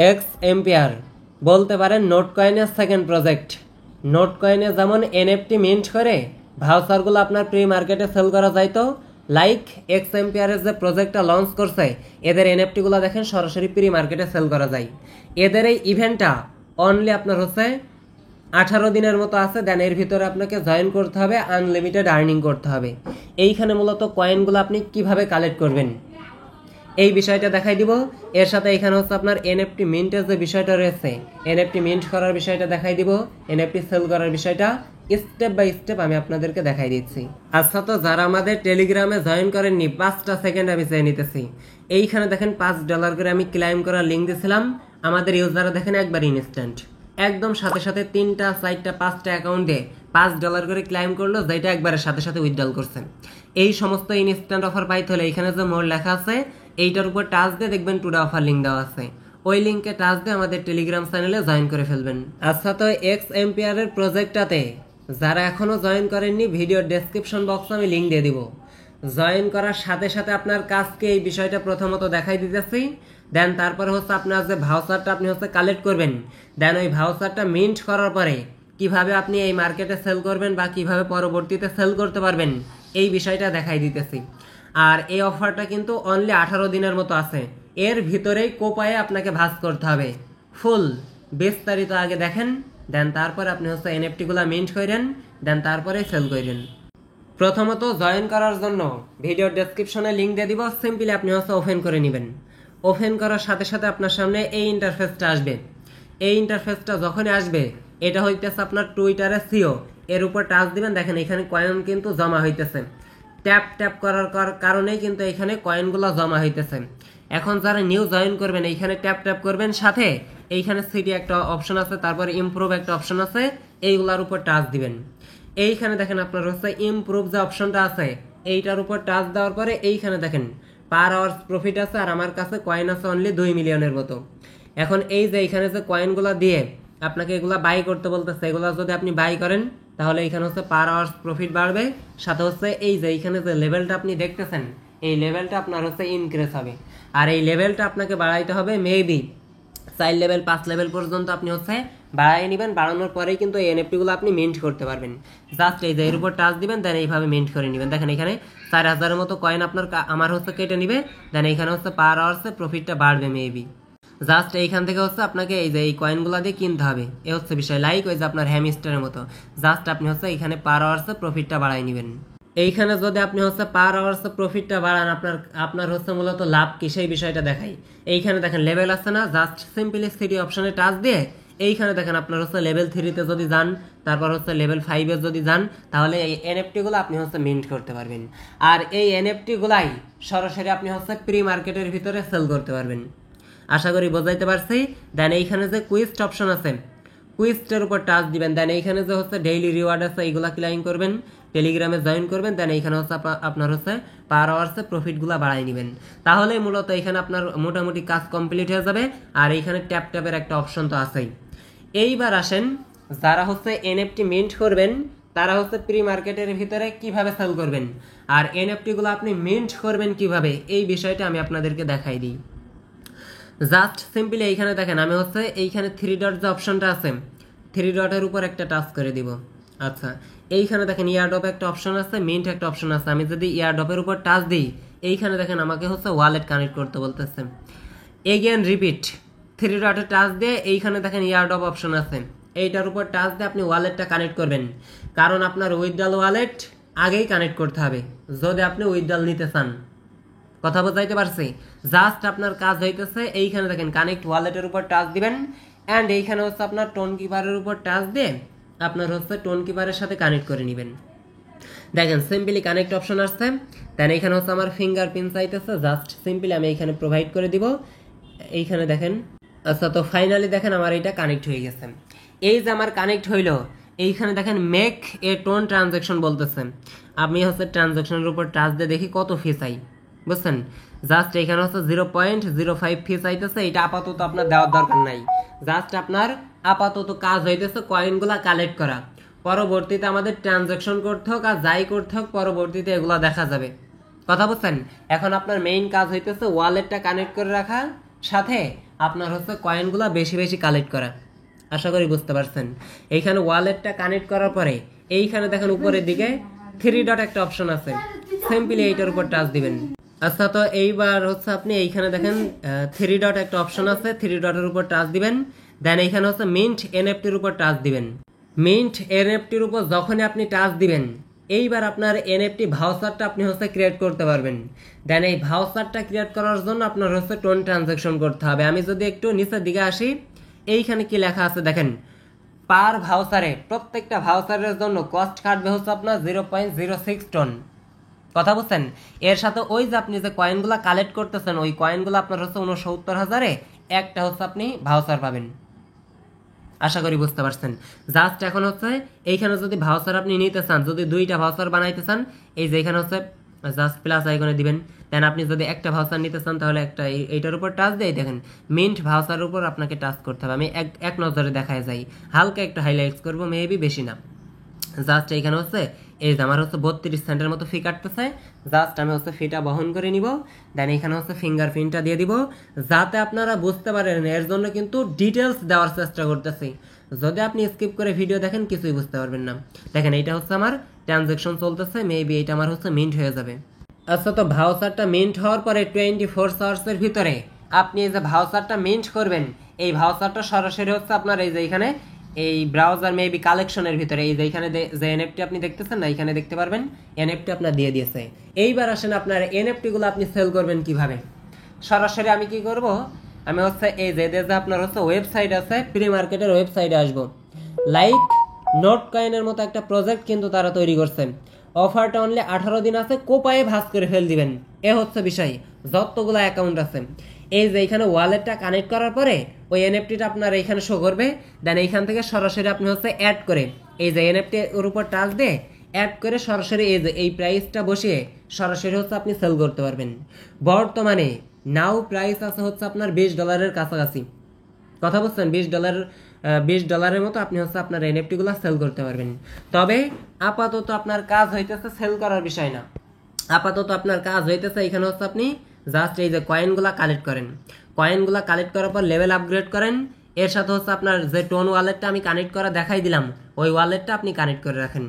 X ampere বলতে পারেন note কয়েনের সেকেন্ড প্রজেক্ট। নোট কয়েনে যেমন এনএফটি মিন্ট করে ভাউচারগুলো আপনার প্রি মার্কেটে সেল করা যাইতো, লাইক এক্স এম্পিয়ারের যে প্রজেক্টটা লঞ্চ করছে এদের এনএফটিগুলো দেখেন সরাসরি প্রি মার্কেটে সেল করা যায়। এদের এই ইভেন্টটা অনলি আপনার হচ্ছে 18 দিনের মতো আছে, দেন এর ভিতরে আপনাকে জয়েন করতে হবে, আনলিমিটেড আর্নিং করতে হবে। এইখানে মূলত কয়েনগুলো আপনি কিভাবে কালেক্ট করবেন এই বিষয়টা দেখাই দিব। এর সাথে এখানে হচ্ছে আপনার এনএফটি মিন্টের যে বিষয়টা রয়েছে, এনএফটি মিন্ট করার বিষয়টা দেখাই দিব, এনএফটি সেল করার বিষয়টা স্টেপ বাই স্টেপ আমি আপনাদেরকে দেখাই দিচ্ছি। আচ্ছা, তো যারা আমাদের টেলিগ্রামে জয়েন করেননি 5টা সেকেন্ড আমি চেয়ে নিতেছি। এইখানে দেখেন $5 করে আমি ক্লাইম করার লিঙ্ক দিয়েছিলাম, আমাদের ইউজাররা দেখেন একবার ইনস্ট্যান্ট একদম সাথে সাথে 3টা 4টা 5টা অ্যাকাউন্টে $5 করে ক্লাইম করলো, যেটা একবারের সাথে সাথে উইথড্রল করছেন। এই সমস্ত ইনস্ট্যান্ট অফার পাইতে হলে এখানে যে মোর লেখা আছে এইটার উপর টাচ দিয়ে দেখবেন টুডে অফার লিঙ্ক দেওয়া আছে, ওই লিঙ্কে টাচ দিয়ে আমাদের টেলিগ্রাম চ্যানেলে জয়েন করে ফেলবেন। আচ্ছা, তো এক্স এম্পিয়ারের প্রজেক্টটাতে যারা এখনো জয়েন করেননি ভিডিওর ডেসক্রিপশন বক্সে আমি লিঙ্ক দিয়ে দিব। জয়েন করার সাথে সাথে আপনার কাজকে এই বিষয়টা প্রথমত দেখাই দিতেছি, দেন তারপরে হচ্ছে আপনার যে ভাউচারটা আপনি হচ্ছে কালেক্ট করবেন, দেন ওই ভাউচারটা মিন্ট করার পরে কিভাবে আপনি এই মার্কেটে সেল করবেন বা কিভাবে পরবর্তীতে সেল করতে পারবেন এই বিষয়টা দেখাই দিতেছি। আর এই অফারটা কিন্তু অনলি 18 দিনের মতো আছে, এর ভিতরেই কোপায়ে আপনাকে ভাঁজ করতে হবে। ফুল বিস্তারিত আগে দেখেন, দেন তারপরে আপনি হচ্ছে এনএফটিগুলো মিন্ট করেন, দেন তারপরে সেল করেন। প্রথমত জয়েন করার জন্য ভিডিওর ডেসক্রিপশনে লিঙ্ক দিয়ে দিব, সিম্পলি আপনি হচ্ছে ওপেন করে নেবেন। ওপেন করার সাথে সাথে আপনার সামনে এই ইন্টারফেসটা আসবে। এই ইন্টারফেসটা যখনই আসবে এটা হইতেছে আপনার টুইটারের সিও, এর উপর টাচ দিবেন, দেখেন এখানে কয়েন কিন্তু জমা হইতেছে। ট্যাপ ট্যাপ করার কারণেই কিন্তু এখানে কয়েনগুলো জমা হইতেছে। এখন যারা নিউ জয়েন করবেন এইখানে ট্যাপ ট্যাপ করবেন, সাথে এইখানে সিটি একটা অপশন আছে, তারপরে ইমপ্রুভ একটা অপশন আছে, এইগুলার উপর টাচ দিবেন। এইখানে দেখেন আপনার হচ্ছে ইমপ্রুভ যে অপশনটা আছে এইটার উপর টাচ দেওয়ার পরে এইখানে দেখেন পার আওয়ার্স প্রফিট আছে, আর আমার কাছে কয়েন আছে অনলি 2 মিলিয়নের মতো। এখন এই যে এইখানে যে কয়েনগুলো দিয়ে আপনাকে এগুলা বাই করতে বলতেছে, এগুলা যদি আপনি বাই করেন তাহলে এইখানে হচ্ছে পার আওয়ার্স প্রফিট বাড়বে, সাথে হচ্ছে এই যে এইখানে যে লেভেলটা আপনি দেখতেছেন এই লেভেলটা আপনার হচ্ছে ইনক্রিজ হবে। আর এই লেভেলটা আপনাকে বাড়াইতে হবে মেবি 4 লেভেল 5 লেভেল পর্যন্ত আপনি হচ্ছে বাড়াই নেবেন। বাড়ানোর পরেই কিন্তু এই এনএফটিগুলো আপনি মিন্ট করতে পারবেন। জাস্ট এই যে এর উপর টাচ দিবেন, দেন এইভাবে মিন্ট করে নেবেন। দেখেন এখানে 4000-এর মতো কয়েন আপনার আমার হচ্ছে কেটে নিবে, দেন এইখানে হচ্ছে পার আওয়ার্সে প্রফিটটা বাড়বে মেবি। জাস্ট এইখান থেকে হচ্ছে আপনাকে এই যে এই কয়েনগুলো দিয়ে কিনতে হবে, এ হচ্ছে বিষয়। লাইক ওই যে আপনার হ্যামস্টারের মতো জাস্ট আপনি হচ্ছে এখানে পার আওয়ার্সে প্রফিটটা বাড়াই নেবেন। এইখানে যদি আপনি হচ্ছে পার আওয়ার্সে প্রফিটটা বাড়ান আপনার হচ্ছে মূলত লাভ কি সেই বিষয়টা দেখাই। এইখানে দেখেন লেভেল আছে না, জাস্ট সিম্পলি 3 অপশনে টাচ দিয়ে এইখানে দেখেন আপনার হচ্ছে লেভেল 3-তে যদি যান, তারপর হচ্ছে লেভেল 5-এ যদি যান, তাহলে এই এনএফটিগুলো আপনি হচ্ছে মিন্ট করতে পারবেন। আর এই এনএফটিগুলাই সরাসরি আপনি হচ্ছে প্রি মার্কেটের ভিতরে সেল করতে পারবেন। আশা করি বোঝাইতে পারছি। দেন এইখানে যে কুইস্ট অপশন আছে, কুইস্টের উপর টাচ দিবেন, দেন এইখানে যে হচ্ছে ডেইলি রিওয়ার্ড আছে এইগুলা ক্লাইম করবেন, টেলিগ্রামে জয়েন করবেন, দেন এইখানে হচ্ছে আপনার হচ্ছে পার আওয়ার্সে প্রফিটগুলো বাড়াই নেবেন। তাহলে মূলত এখানে আপনার মোটামুটি কাজ কমপ্লিট হয়ে যাবে। আর এইখানে ট্যাপ ট্যাপের একটা অপশন তো আছেই। এইবার আসেন যারা হচ্ছে এনএফটি মিন্ট করবেন তারা হচ্ছে প্রি মার্কেটের ভিতরে কিভাবে সেল করবেন আর এনএফটিগুলো আপনি মিন্ট করবেন কিভাবে এই বিষয়টা আমি আপনাদেরকে দেখাই দিই। জাস্ট সিম্পলি এইখানে দেখেন আমি হচ্ছে এইখানে 3 ডট যে অপশনটা আছে 3 ডটের উপর একটা টাচ করে দিব। আচ্ছা, এইখানে দেখেন ইয়ারড্রপ একটা অপশন আছে, মিন্ট একটা অপশন আছে। আমি যদি ইয়ারড্রপের উপর টাচ দিই এইখানে দেখেন আমাকে হচ্ছে ওয়ালেট কানেক্ট করতে বলতেছে। এগেন রিপিট 3 ডটে টাচ দিয়ে এইখানে দেখেন ইয়ারড্রপ অপশন আছে, এইটার উপর টাচ দিয়ে আপনি ওয়ালেটটা কানেক্ট করবেন, কারণ আপনার উইথড্রল ওয়ালেট আগেই কানেক্ট করতে হবে যদি আপনি উইথড্রল নিতে চান। কথা বোঝাইতে পারছি? জাস্ট আপনার কাজ হইতেছে এইখানে দেখেন কানেক্ট ওয়ালেটের উপর টাচ দিবেন, অ্যান্ড এইখানে হচ্ছে আপনার টোন কিপারের উপর টাচ দিয়ে আপনার হচ্ছে টোন কিপারের সাথে কানেক্ট করে নেবেন। দেখেন সিম্পলি কানেক্ট অপশন আসছে, দেন এইখানে হচ্ছে আমার ফিঙ্গারপ্রিন্ট চাইতেছে, জাস্ট সিম্পলি আমি এইখানে প্রোভাইড করে দিব। এইখানে দেখেন। আচ্ছা, তো ফাইনালি দেখেন আমার এইটা কানেক্ট হয়ে গেছে। এই যে আমার কানেক্ট হইলো এইখানে দেখেন মেক এ টোন ট্রানজাকশন বলতেছে। আমি হচ্ছে ট্রানজাকশনের উপর টাচ দিয়ে দেখি কত ফি চাই, বুঝছেন? জাস্ট এখানে হচ্ছে 0.05 ফি চাইতেছে। এটা আপাতত আপনার দেওয়ার দরকার নাই, জাস্ট আপনার আপাতত কাজ হইতেছে কয়েনগুলা কালেক্ট করা। পরবর্তীতে আমাদের ট্রানজাকশন করতে হোক আর যাই করতে হোক পরবর্তীতে এগুলা দেখা যাবে। কথা বুঝছেন? এখন আপনার মেইন কাজ হইতেছে ওয়ালেটটা কানেক্ট করে রাখা, সাথে আপনার হচ্ছে কয়েনগুলো বেশি বেশি কালেক্ট করা। আশা করি বুঝতে পারছেন। এইখানে ওয়ালেটটা কানেক্ট করার পরে এইখানে দেখেন উপরের দিকে 3 ডট একটা অপশন আছে, সিম্পলি এইটার উপর টাচ দিবেন। আচ্ছা, তো এইবার হচ্ছে আপনি এইখানে দেখেন 3 ডট একটা অপশন আছে, 3 ডটের উপর টাচ দিবেন। দেন এইখানে হচ্ছে মিন্ট এনএফটির উপর টাচ দিবেন। মিন্ট এনএফটির উপর যখনই আপনি টাচ দিবেন, এইবার আপনার এনএফটি ভাউচারটা আপনি হচ্ছে ক্রিয়েট করতে পারবেন। দেন এই ভাউচারটা ক্রিয়েট করার জন্য আপনার হচ্ছে টোন ট্রানজাকশন করতে হবে। আমি যদি একটু নিচের দিকে আসি, এইখানে কি লেখা আছে দেখেন, পার ভাউচারে প্রত্যেকটা ভাউচারের জন্য কস্ট কাটবে হচ্ছে আপনার 0.06 টন। কথা বুঝছেন? এর সাথে ওই যে আপনি যে কয়েনগুলো কালেক্ট করতেছেন, ওই কয়েনগুলো আপনার হচ্ছে 69,000-এ একটা হচ্ছে আপনি ভাউচার পাবেন। আশা করি বুঝতে পারছেন। জাস্ট এখন হচ্ছে এইখানে যদি ভাউচার আপনি নিতে চান, যদি 2টা ভাউচার বানাইতে চান, এই যে এখানে হচ্ছে জাস্ট প্লাস আইকনে দিবেন। দেন আপনি যদি একটা ভাউচার নিতে চান তাহলে একটা এইটার উপর টাচ দিয়ে দেখেন মিন্ট ভাউচারের উপর আপনাকে টাচ করতে হবে। আমি এক নজরে দেখায় যাই, হালকা একটু হাইলাইটস করবো, মেবি বেশি না। জাস্ট এইখানে হচ্ছে এই যে আমার হচ্ছে 32 সেন্টের মতো ফি কাটতেছে। জাস্ট আমি হচ্ছে ফিটা বহন করে নিব। দেন এখানে হচ্ছে ফিঙ্গারপ্রিন্টটা দিয়ে দিব, যাতে আপনারা বুঝতে পারেন। এর জন্য কিন্তু ডিটেলস দেওয়ার চেষ্টা করতেছি। যদি আপনি স্কিপ করে ভিডিও দেখেন কিছুই বুঝতে পারবেন না। দেখেন এইটা হচ্ছে আমার ট্রানজাকশন চলতেছে, মেবি এইটা আমার হচ্ছে মিন্ট হয়ে যাবে। আচ্ছা, তো ভাউচারটা মিন্ট হওয়ার পরে 24 আওয়ার্সের ভিতরে আপনি এই যে ভাউচারটা মিন্ট করবেন, এই ভাউচারটা সরাসরি হচ্ছে আপনার এই যে এখানে এই ব্রাউজার মেবি কালেকশনের ভিতরে এই যে এখানে যে এনএফটি আপনি দেখতেছেন না, এখানে দেখতে পারবেন এনএফটি আপনার দিয়ে দিয়েছে। এইবার আসেন আপনার এনএফটি গুলো আপনি সেল করবেন কিভাবে। সরাসরি আমি কি করব, আমি হচ্ছে এই যে আপনার হচ্ছে ওয়েবসাইট আছে, প্রি মার্কেটের ওয়েবসাইটে আসবো। লাইক নোট কয়েনের মতো একটা প্রজেক্ট কিন্তু তারা তৈরি করছে। অফারটা অনলি 18 দিন আছে, কোপায়ে ভাঁজ করে ফেল দিবেন, এ হচ্ছে বিষয়। যতগুলো অ্যাকাউন্ট আছে, এই যে এখানে ওয়ালেটটা কানেক্ট করার পরে ওই এনএফটিটা আপনার এইখানে শো করবে। দেন এইখান থেকে সরাসরি আপনি হচ্ছে অ্যাড করে এই যে এনএফটি ওর উপর টাচ দিয়ে অ্যাড করে সরাসরি এই যে এই প্রাইসটা বসিয়ে সরাসরি হচ্ছে আপনি সেল করতে পারবেন। বর্তমানে নাও প্রাইস আছে হচ্ছে আপনার $20 কাছাকাছি। কথা বলছেন, $20 মতো আপনি হচ্ছে আপনার এনএফটি গুলা সেল করতে পারবেন। তবে আপাতত আপনার কাজ হইতেছে সেল করার বিষয় না, আপাতত আপনার কাজ হইতেছে এখানে হচ্ছে আপনি জাস্ট এই যে কয়েনগুলা কালেক্ট করেন। কয়েনগুলা কালেক্ট করার পর লেভেল আপগ্রেড করেন। এর সাথে হচ্ছে আপনার যে টোন ওয়ালেটটা আমি কানেক্ট করা দেখাই দিলাম, ওই ওয়ালেটটা আপনি কানেক্ট করে রাখেন।